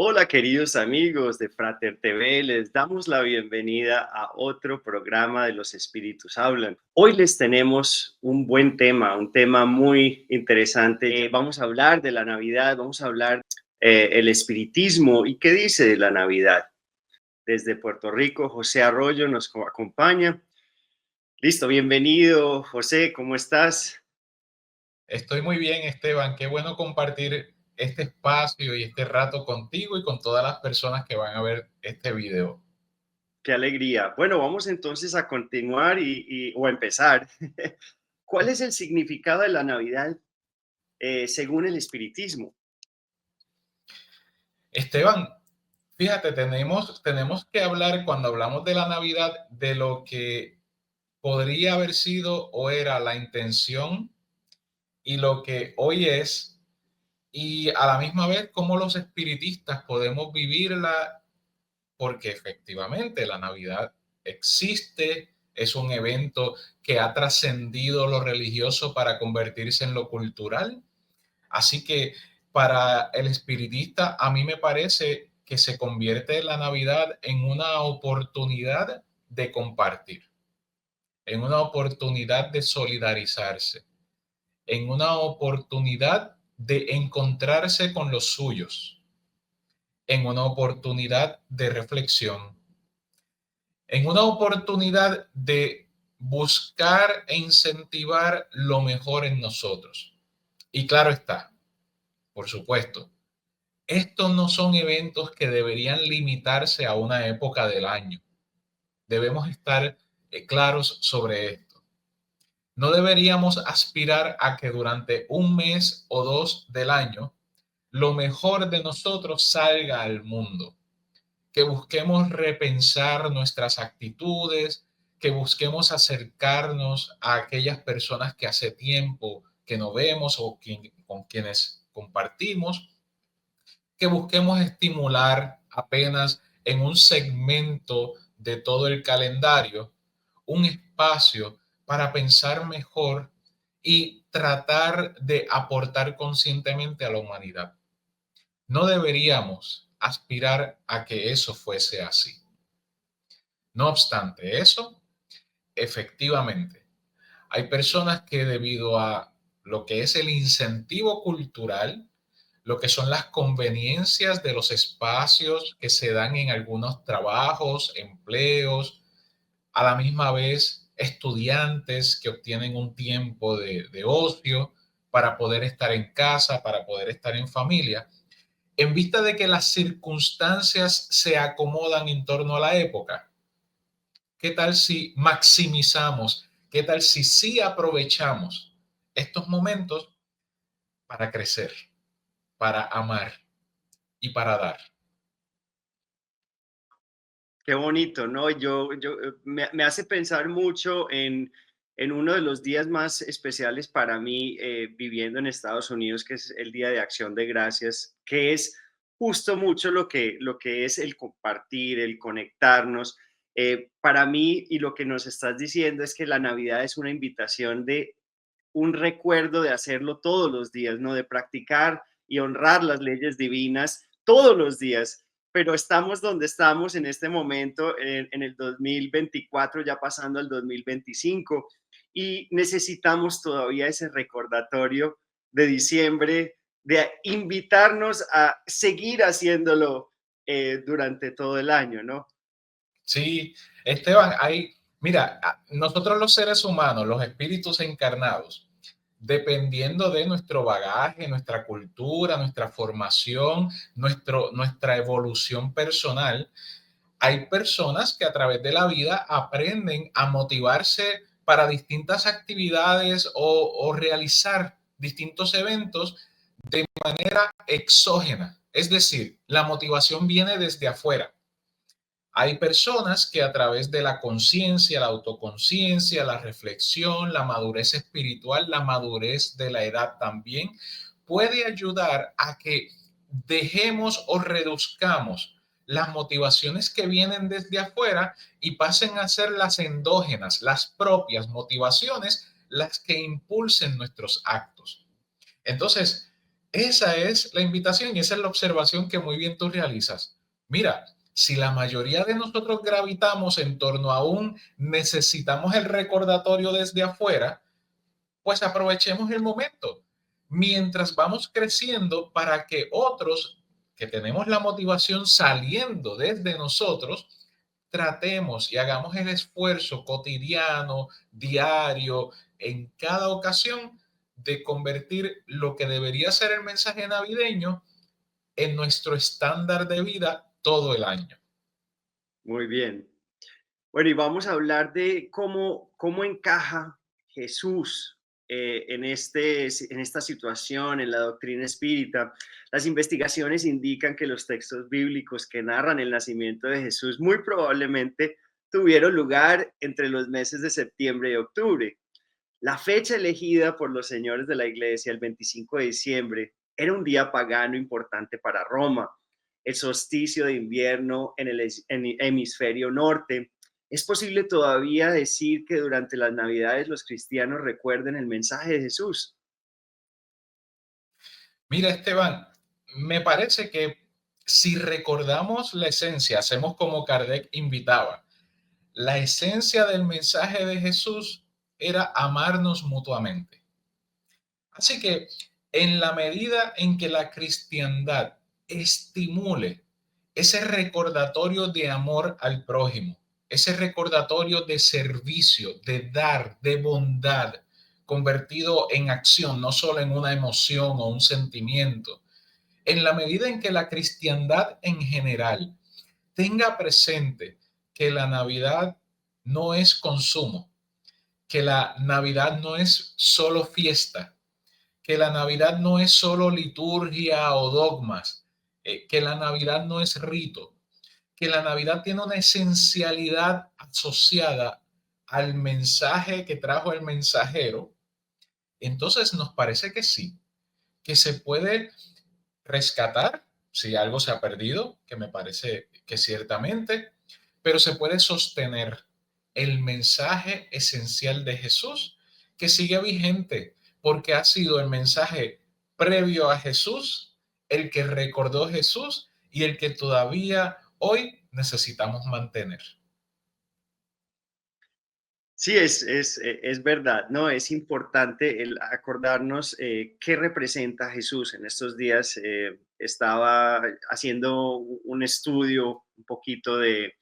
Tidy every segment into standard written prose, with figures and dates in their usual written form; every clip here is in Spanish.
Hola queridos amigos de Frater TV, les damos la bienvenida a otro programa de Los Espíritus Hablan. Hoy les tenemos un buen tema, un tema muy interesante. Vamos a hablar de la Navidad, vamos a hablar el espiritismo y qué dice de la Navidad. Desde Puerto Rico, José Arroyo nos acompaña. Listo, bienvenido José, ¿cómo estás? Estoy muy bien, Esteban. Qué bueno compartir este espacio y este rato contigo y con todas las personas que van a ver este video. Qué alegría. Bueno, vamos entonces a continuar o a empezar. ¿Cuál es el significado de la Navidad según el espiritismo? Esteban, fíjate, tenemos que hablar cuando hablamos de la Navidad de lo que podría haber sido o era la intención y lo que hoy es, y a la misma vez cómo los espiritistas podemos vivirla, porque efectivamente la Navidad existe, es un evento que ha trascendido lo religioso para convertirse en lo cultural. Así que para el espiritista, a mí me parece que se convierte la Navidad en una oportunidad de compartir, en una oportunidad de solidarizarse, en una oportunidad de encontrarse con los suyos, en una oportunidad de reflexión, en una oportunidad de buscar e incentivar lo mejor en nosotros. Y claro está, por supuesto, estos no son eventos que deberían limitarse a una época del año. Debemos estar claros sobre esto. No deberíamos aspirar a que durante un mes o dos del año lo mejor de nosotros salga al mundo, que busquemos repensar nuestras actitudes, que busquemos acercarnos a aquellas personas que hace tiempo que no vemos o con quienes compartimos, que busquemos estimular apenas en un segmento de todo el calendario un espacio para pensar mejor y tratar de aportar conscientemente a la humanidad. No deberíamos aspirar a que eso fuese así. No obstante eso, efectivamente, hay personas que debido a lo que es el incentivo cultural, lo que son las conveniencias de los espacios que se dan en algunos trabajos, empleos, a la misma vez estudiantes que obtienen un tiempo de ocio para poder estar en casa, para poder estar en familia, en vista de que las circunstancias se acomodan en torno a la época. ¿Qué tal si maximizamos? ¿Qué tal si sí aprovechamos estos momentos para crecer, para amar y para dar? Qué bonito, ¿no? Me hace pensar mucho en uno de los días más especiales para mí viviendo en Estados Unidos, que es el Día de Acción de Gracias, que es justo mucho lo que es el compartir, el conectarnos. Para mí, y lo que nos estás diciendo es que la Navidad es una invitación de un recuerdo de hacerlo todos los días, ¿no? De practicar y honrar las leyes divinas todos los días, pero estamos donde estamos en este momento, en el 2024, ya pasando al 2025, y necesitamos todavía ese recordatorio de diciembre, de invitarnos a seguir haciéndolo durante todo el año, ¿no? Sí, Esteban, mira, nosotros los seres humanos, los espíritus encarnados, dependiendo de nuestro bagaje, nuestra cultura, nuestra formación, nuestra evolución personal, hay personas que a través de la vida aprenden a motivarse para distintas actividades o realizar distintos eventos de manera exógena. Es decir, la motivación viene desde afuera. Hay personas que a través de la conciencia, la autoconciencia, la reflexión, la madurez espiritual, la madurez de la edad también, puede ayudar a que dejemos o reduzcamos las motivaciones que vienen desde afuera y pasen a ser las endógenas, las propias motivaciones, las que impulsen nuestros actos. Entonces, Esa es la invitación y esa es la observación que muy bien tú realizas. Mira, si la mayoría de nosotros gravitamos en torno a un necesitamos el recordatorio desde afuera, pues aprovechemos el momento mientras vamos creciendo para que otros que tenemos la motivación saliendo desde nosotros, tratemos y hagamos el esfuerzo cotidiano, diario, en cada ocasión de convertir lo que debería ser el mensaje navideño en nuestro estándar de vida todo el año. Muy bien. Bueno, y vamos a hablar de cómo encaja Jesús en esta situación, en la doctrina espírita. Las investigaciones indican que los textos bíblicos que narran el nacimiento de Jesús muy probablemente tuvieron lugar entre los meses de septiembre y octubre. La fecha elegida por los señores de la iglesia, el 25 de diciembre, era un día pagano importante para Roma, el solsticio de invierno en el hemisferio norte. ¿Es posible todavía decir que durante las Navidades los cristianos recuerden el mensaje de Jesús? Mira, Esteban, me parece que si recordamos la esencia, hacemos como Kardec invitaba, la esencia del mensaje de Jesús era amarnos mutuamente. Así que en la medida en que la cristiandad estimule ese recordatorio de amor al prójimo, ese recordatorio de servicio, de dar, de bondad, convertido en acción, no solo en una emoción o un sentimiento, en la medida en que la cristiandad en general tenga presente que la Navidad no es consumo, que la Navidad no es solo fiesta, que la Navidad no es solo liturgia o dogmas, que la Navidad no es rito, que la Navidad tiene una esencialidad asociada al mensaje que trajo el mensajero, entonces nos parece que sí, que se puede rescatar si algo se ha perdido, que me parece que ciertamente, pero se puede sostener el mensaje esencial de Jesús que sigue vigente porque ha sido el mensaje previo a Jesús, el que recordó Jesús y el que todavía hoy necesitamos mantener. Sí, es verdad, ¿no? Es importante el acordarnos qué representa Jesús. En estos días estaba haciendo un estudio un poquito de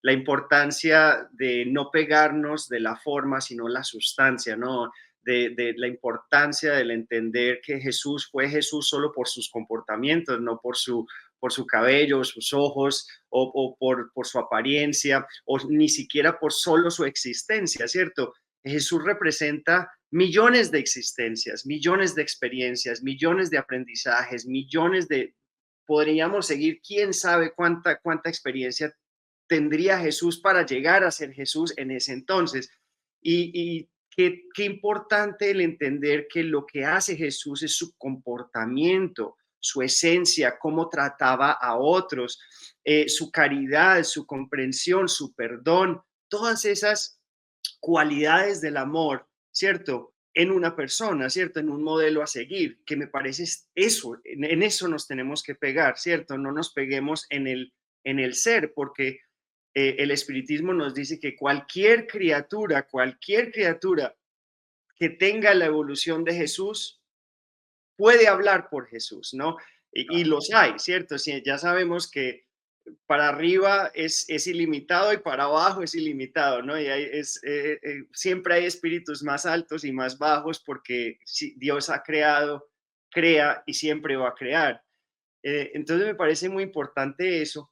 la importancia de no pegarnos de la forma, sino la sustancia, ¿no? De la importancia del entender que Jesús fue Jesús solo por sus comportamientos, no por su cabello, sus ojos o por su apariencia, o ni siquiera por solo su existencia, ¿cierto? Jesús representa millones de existencias, millones de experiencias, millones de aprendizajes, millones de, podríamos seguir, quién sabe cuánta experiencia tendría Jesús para llegar a ser Jesús en ese entonces. Y qué importante el entender que lo que hace Jesús es su comportamiento, su esencia, cómo trataba a otros, su caridad, su comprensión, su perdón, todas esas cualidades del amor, ¿cierto? En una persona, ¿cierto? En un modelo a seguir, que me parece eso, en eso nos tenemos que pegar, ¿cierto? No nos peguemos en el ser, porque el espiritismo nos dice que cualquier criatura que tenga la evolución de Jesús puede hablar por Jesús, ¿no? Y los hay, ¿cierto? Sí, ya sabemos que para arriba es ilimitado y para abajo es ilimitado, ¿no? Y siempre hay espíritus más altos y más bajos porque Dios ha creado, crea y siempre va a crear. Entonces me parece muy importante eso.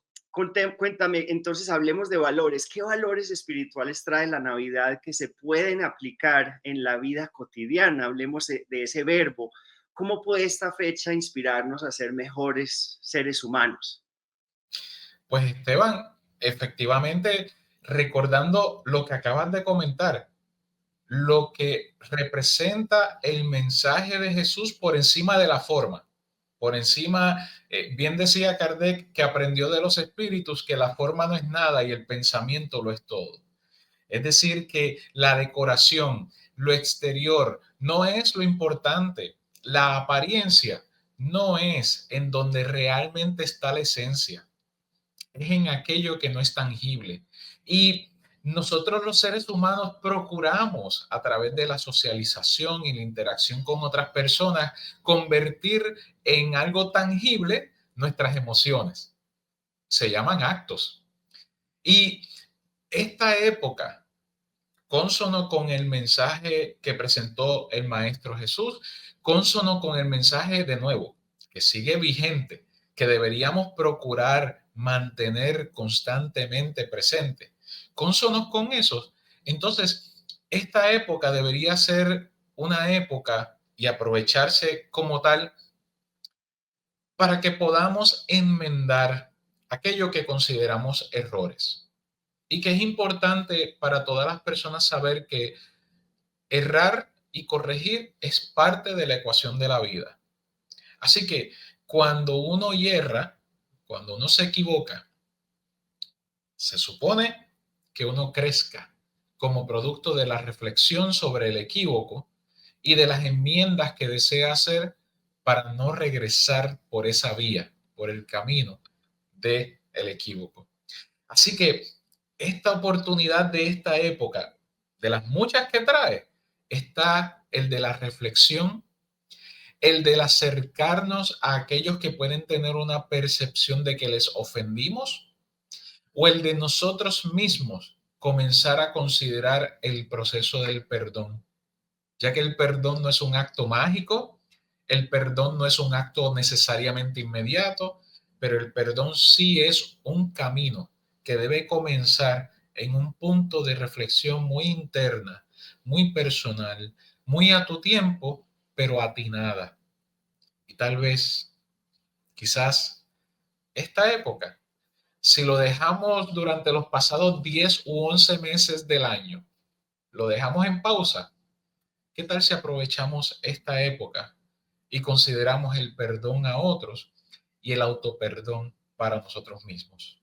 Cuéntame, entonces hablemos de valores. ¿Qué valores espirituales trae la Navidad que se pueden aplicar en la vida cotidiana? Hablemos de ese verbo. ¿Cómo puede esta fecha inspirarnos a ser mejores seres humanos? Pues Esteban, efectivamente, recordando lo que acabas de comentar, lo que representa el mensaje de Jesús por encima de la forma, por encima, bien decía Kardec que aprendió de los espíritus que la forma no es nada y el pensamiento lo es todo. Es decir, que la decoración, lo exterior, no es lo importante, la apariencia no es en donde realmente está la esencia, es en aquello que no es tangible. Y nosotros los seres humanos procuramos a través de la socialización y la interacción con otras personas convertir en algo tangible nuestras emociones. Se llaman actos. Y esta época, cónsono con el mensaje que presentó el Maestro Jesús, cónsono con el mensaje de nuevo, que sigue vigente, que deberíamos procurar mantener constantemente presente, cónsonos con esos. Entonces, esta época debería ser una época y aprovecharse como tal para que podamos enmendar aquello que consideramos errores. Y que es importante para todas las personas saber que errar y corregir es parte de la ecuación de la vida. Así que cuando uno yerra, cuando uno se equivoca, se supone que uno crezca como producto de la reflexión sobre el equívoco y de las enmiendas que desea hacer para no regresar por esa vía, por el camino del equívoco. Así que esta oportunidad de esta época, de las muchas que trae, está el de la reflexión, el del acercarnos a aquellos que pueden tener una percepción de que les ofendimos, o el de nosotros mismos comenzar a considerar el proceso del perdón, ya que el perdón no es un acto mágico, el perdón no es un acto necesariamente inmediato, pero el perdón sí es un camino que debe comenzar en un punto de reflexión muy interna, muy personal, muy a tu tiempo, pero atinada. Y tal vez, quizás, esta época, si lo dejamos durante los pasados 10 u 11 meses del año, lo dejamos en pausa. ¿Qué tal si aprovechamos esta época y consideramos el perdón a otros y el autoperdón para nosotros mismos?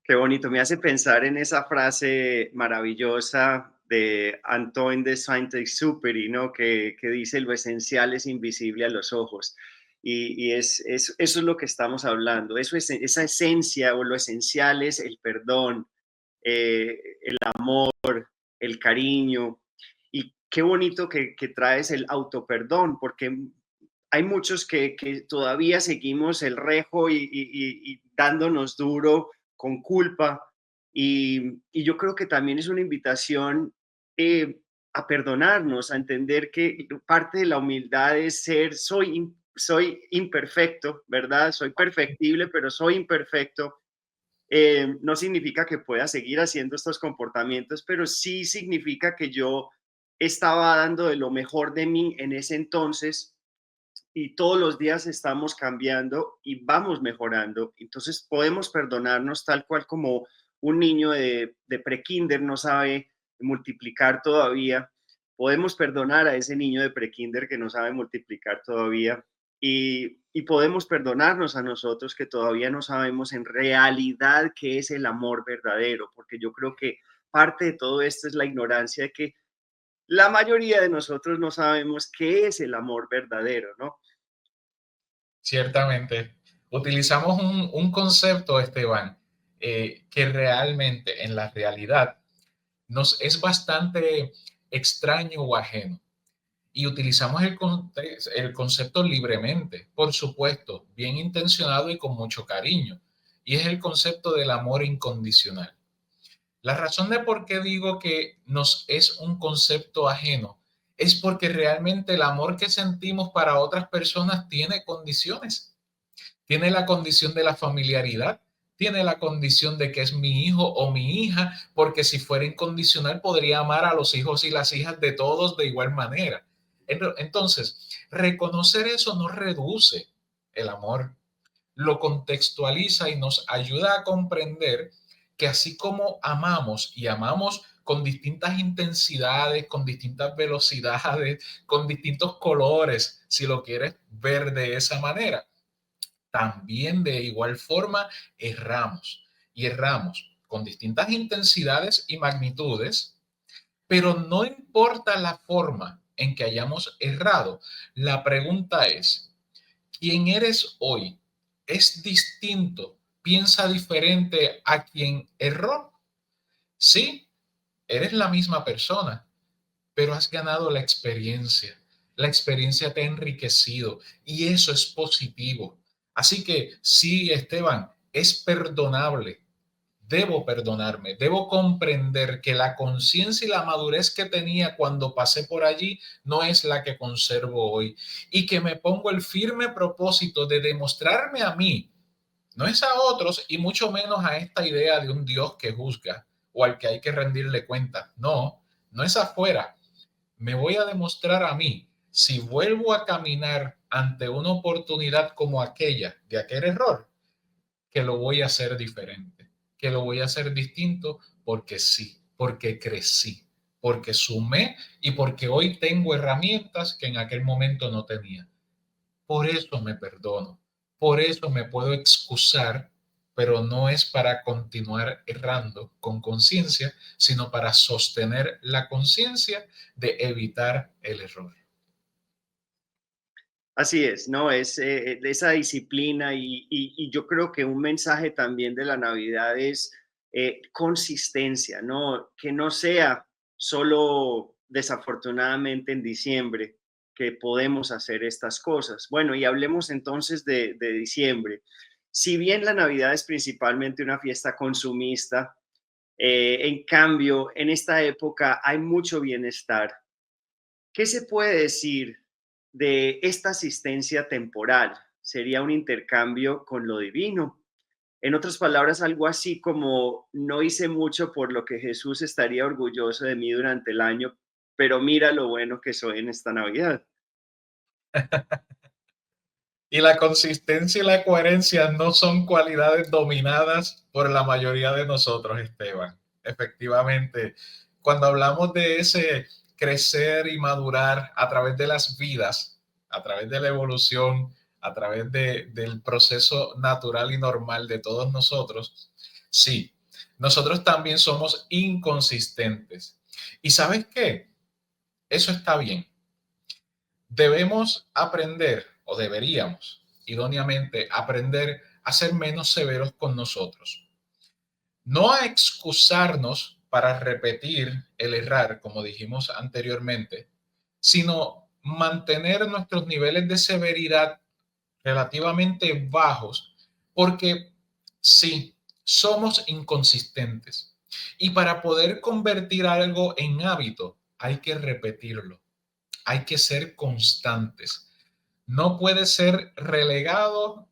Qué bonito, me hace pensar en esa frase maravillosa de Antoine de Saint-Exupéry, ¿no? Que dice lo esencial es invisible a los ojos. Eso es lo que estamos hablando, eso es, esa esencia o lo esencial es el perdón, el amor, el cariño. Y qué bonito que traes el autoperdón, porque hay muchos que todavía seguimos el rejo y dándonos duro con culpa. Y yo creo que también es una invitación a perdonarnos, a entender que parte de la humildad es ser, soy imperfecto, ¿verdad? Soy perfectible, pero soy imperfecto. No significa que pueda seguir haciendo estos comportamientos, pero sí significa que yo estaba dando de lo mejor de mí en ese entonces y todos los días estamos cambiando y vamos mejorando. Entonces podemos perdonarnos tal cual como un niño de prekinder no sabe multiplicar todavía. Podemos perdonar a ese niño de prekinder que no sabe multiplicar todavía y podemos perdonarnos a nosotros que todavía no sabemos en realidad qué es el amor verdadero, porque yo creo que parte de todo esto es la ignorancia de que la mayoría de nosotros no sabemos qué es el amor verdadero, ¿no? Ciertamente. Utilizamos un concepto, Esteban, que realmente en la realidad nos es bastante extraño o ajeno. Y utilizamos el concepto libremente, por supuesto, bien intencionado y con mucho cariño. Y es el concepto del amor incondicional. La razón de por qué digo que nos es un concepto ajeno es porque realmente el amor que sentimos para otras personas tiene condiciones. Tiene la condición de la familiaridad, tiene la condición de que es mi hijo o mi hija, porque si fuera incondicional podría amar a los hijos y las hijas de todos de igual manera. Entonces, reconocer eso no reduce el amor, lo contextualiza y nos ayuda a comprender que así como amamos y amamos con distintas intensidades, con distintas velocidades, con distintos colores, si lo quieres ver de esa manera, también de igual forma erramos y erramos con distintas intensidades y magnitudes, pero no importa la forma en que hayamos errado. La pregunta es, ¿quién eres hoy es distinto, piensa diferente a quien erró? Sí, eres la misma persona, pero has ganado la experiencia. La experiencia te ha enriquecido y eso es positivo. Así que sí, Esteban, es perdonable. Debo perdonarme, debo comprender que la conciencia y la madurez que tenía cuando pasé por allí no es la que conservo hoy y que me pongo el firme propósito de demostrarme a mí, no es a otros y mucho menos a esta idea de un Dios que juzga o al que hay que rendirle cuenta. No, no es afuera. Me voy a demostrar a mí, si vuelvo a caminar ante una oportunidad como aquella, de aquel error, que lo voy a hacer diferente, que lo voy a hacer distinto porque sí, porque crecí, porque sumé y porque hoy tengo herramientas que en aquel momento no tenía. Por eso me perdono, por eso me puedo excusar, pero no es para continuar errando con conciencia, sino para sostener la conciencia de evitar el error. Así es, ¿no? Es de esa disciplina y yo creo que un mensaje también de la Navidad es consistencia, ¿no? Que no sea solo desafortunadamente en diciembre que podemos hacer estas cosas. Bueno, y hablemos entonces de diciembre. Si bien la Navidad es principalmente una fiesta consumista, en cambio, en esta época hay mucho bienestar. ¿Qué se puede decir de esta asistencia temporal? Sería un intercambio con lo divino. En otras palabras, algo así como no hice mucho por lo que Jesús estaría orgulloso de mí durante el año, pero mira lo bueno que soy en esta Navidad. Y la consistencia y la coherencia no son cualidades dominadas por la mayoría de nosotros, Esteban. Efectivamente, cuando hablamos de ese crecer y madurar a través de las vidas, a través de la evolución, a través del proceso natural y normal de todos nosotros, sí, nosotros también somos inconsistentes. ¿Y sabes qué? Eso está bien. Debemos aprender, o deberíamos, idóneamente, aprender a ser menos severos con nosotros. No a excusarnos para repetir el errar, como dijimos anteriormente, sino mantener nuestros niveles de severidad relativamente bajos, porque sí, somos inconsistentes. Y para poder convertir algo en hábito, hay que repetirlo, hay que ser constantes. No puede ser relegado,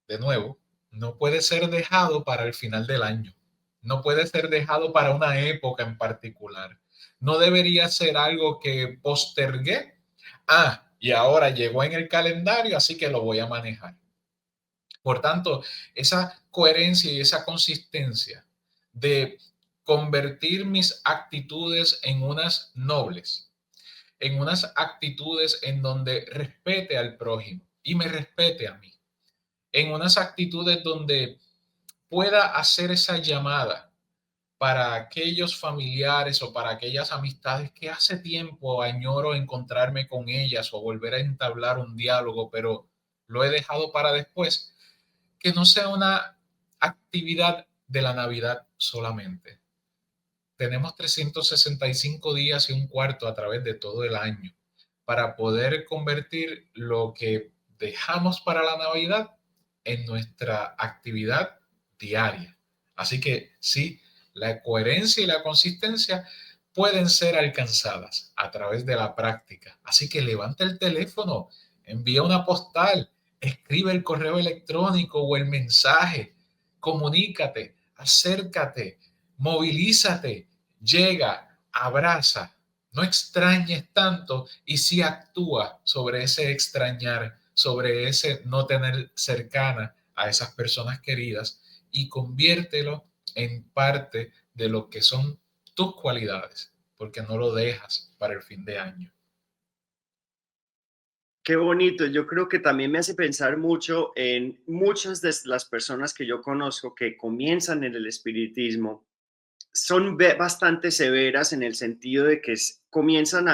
de nuevo, no puede ser dejado para el final del año. No puede ser dejado para una época en particular. No debería ser algo que postergué. Ah, y ahora llegó en el calendario, así que lo voy a manejar. Por tanto, esa coherencia y esa consistencia de convertir mis actitudes en unas nobles, en unas actitudes en donde respete al prójimo y me respete a mí, en unas actitudes donde pueda hacer esa llamada para aquellos familiares o para aquellas amistades que hace tiempo añoro encontrarme con ellas o volver a entablar un diálogo, pero lo he dejado para después, que no sea una actividad de la Navidad solamente. Tenemos 365 días y un cuarto a través de todo el año para poder convertir lo que dejamos para la Navidad en nuestra actividad diaria. Así que sí, la coherencia y la consistencia pueden ser alcanzadas a través de la práctica. Así que levanta el teléfono, envía una postal, escribe el correo electrónico o el mensaje, comunícate, acércate, movilízate, llega, abraza, no extrañes tanto y sí actúa sobre ese extrañar, sobre ese no tener cercana a esas personas queridas y conviértelo en parte de lo que son tus cualidades, porque no lo dejas para el fin de año. Qué bonito. Yo creo que también me hace pensar mucho en muchas de las personas que yo conozco que comienzan en el espiritismo. Son bastante severas en el sentido de que comienzan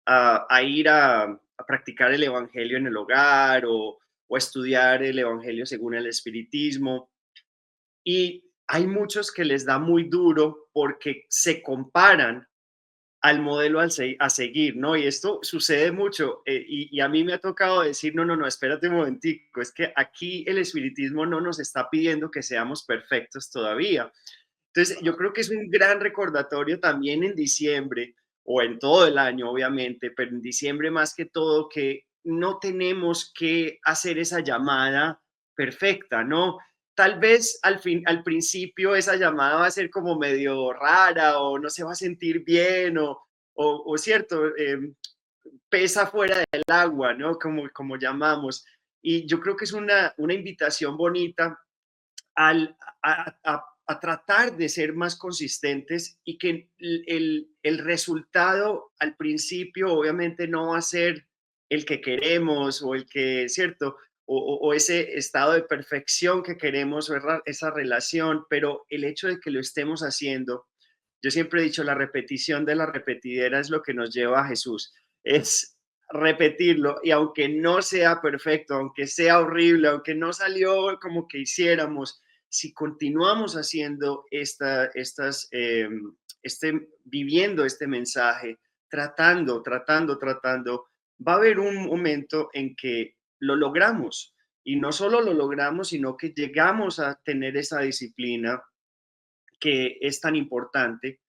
a ir a practicar el evangelio en el hogar o a estudiar el evangelio según el espiritismo. Y hay muchos que les da muy duro porque se comparan al modelo a seguir, ¿no? Y esto sucede mucho y a mí me ha tocado decir, no, no, no, espérate un momentico, es que aquí el espiritismo no nos está pidiendo que seamos perfectos todavía. Entonces, yo creo que es un gran recordatorio también en diciembre o en todo el año, obviamente, pero en diciembre más que todo, que no tenemos que hacer esa llamada perfecta, ¿no? Tal vez al principio esa llamada va a ser como medio rara o no se va a sentir bien o cierto, pesa fuera del agua, ¿no? Como llamamos. Y yo creo que es una invitación bonita al, a tratar de ser más consistentes y que el resultado al principio obviamente no va a ser el que queremos o el que, ¿cierto? O ese estado de perfección que queremos, o esa relación, pero el hecho de que lo estemos haciendo, yo siempre he dicho, la repetición de la repetidera es lo que nos lleva a Jesús, es repetirlo y aunque no sea perfecto, aunque sea horrible, aunque no salió como que hiciéramos, si continuamos haciendo viviendo este mensaje, tratando, va a haber un momento en que lo logramos. Y no solo lo logramos, sino que llegamos a tener esa disciplina que es tan importante,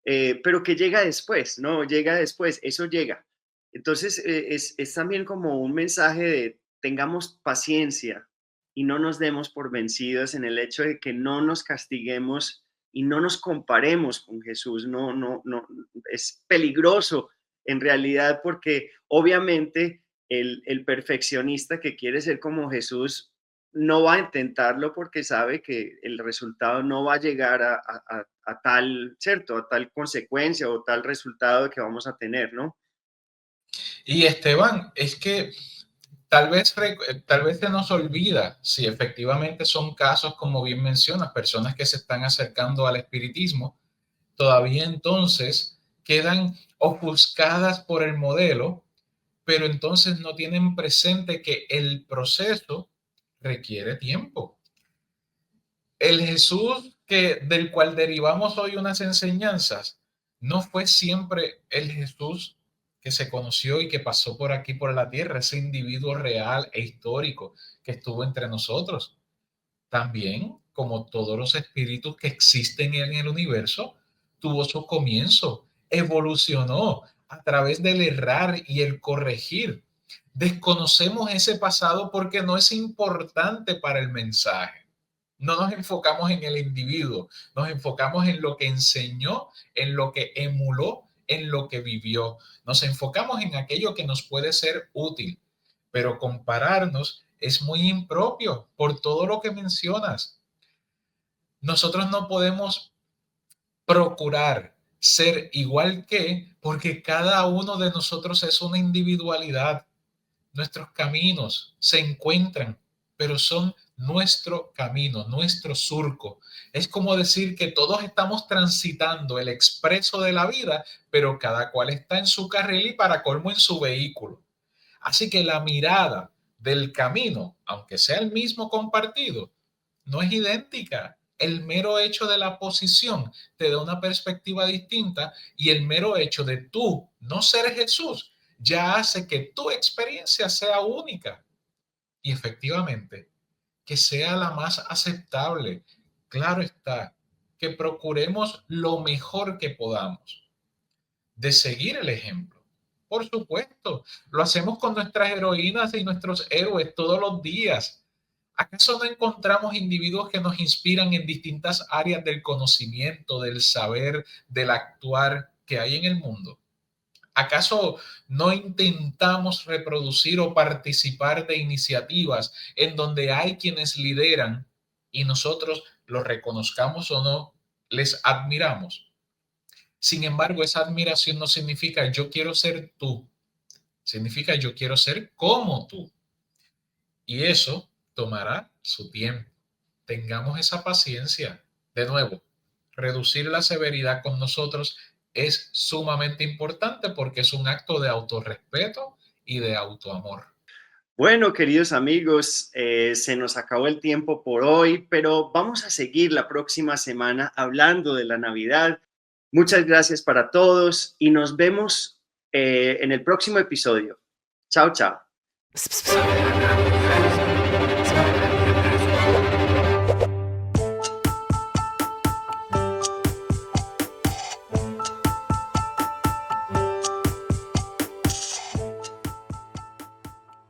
pero que llega después, ¿no? Llega después, eso llega. Entonces, es también como un mensaje de tengamos paciencia y no nos demos por vencidos en el hecho de que no nos castiguemos y no nos comparemos con Jesús. No, no, no, es peligroso en realidad porque obviamente el perfeccionista que quiere ser como Jesús no va a intentarlo porque sabe que el resultado no va a llegar a tal, ¿cierto? A tal consecuencia o tal resultado que vamos a tener, ¿no? Y Esteban, es que tal vez se nos olvida si efectivamente son casos, como bien mencionas, personas que se están acercando al espiritismo, todavía entonces quedan ofuscadas por el modelo, pero entonces no tienen presente que el proceso requiere tiempo. El Jesús del cual derivamos hoy unas enseñanzas no fue siempre el Jesús que se conoció y que pasó por aquí, por la tierra, ese individuo real e histórico que estuvo entre nosotros. También, como todos los espíritus que existen en el universo, tuvo su comienzo, evolucionó a través del errar y el corregir. Desconocemos ese pasado porque no es importante para el mensaje. No nos enfocamos en el individuo, nos enfocamos en lo que enseñó, en lo que emuló, en lo que vivió. Nos enfocamos en aquello que nos puede ser útil, pero compararnos es muy impropio por todo lo que mencionas. Nosotros no podemos procurar ser igual que, porque cada uno de nosotros es una individualidad. Nuestros caminos se encuentran, pero son nuestro camino, nuestro surco. Es como decir que todos estamos transitando el expreso de la vida, pero cada cual está en su carril y para colmo en su vehículo. Así que la mirada del camino, aunque sea el mismo compartido, no es idéntica. El mero hecho de la posición te da una perspectiva distinta y el mero hecho de tú no ser Jesús ya hace que tu experiencia sea única y efectivamente que sea la más aceptable. Claro está, que procuremos lo mejor que podamos de seguir el ejemplo. Por supuesto, lo hacemos con nuestras heroínas y nuestros héroes todos los días. ¿Acaso no encontramos individuos que nos inspiran en distintas áreas del conocimiento, del saber, del actuar que hay en el mundo? ¿Acaso no intentamos reproducir o participar de iniciativas en donde hay quienes lideran y nosotros los reconozcamos o no, les admiramos? Sin embargo, esa admiración no significa yo quiero ser tú, significa yo quiero ser como tú. Y eso tomará su tiempo. Tengamos esa paciencia. De nuevo, reducir la severidad con nosotros es sumamente importante porque es un acto de autorrespeto y de autoamor. Bueno, queridos amigos, se nos acabó el tiempo por hoy, pero vamos a seguir la próxima semana hablando de la Navidad. Muchas gracias para todos y nos vemos en el próximo episodio. Chao, chao.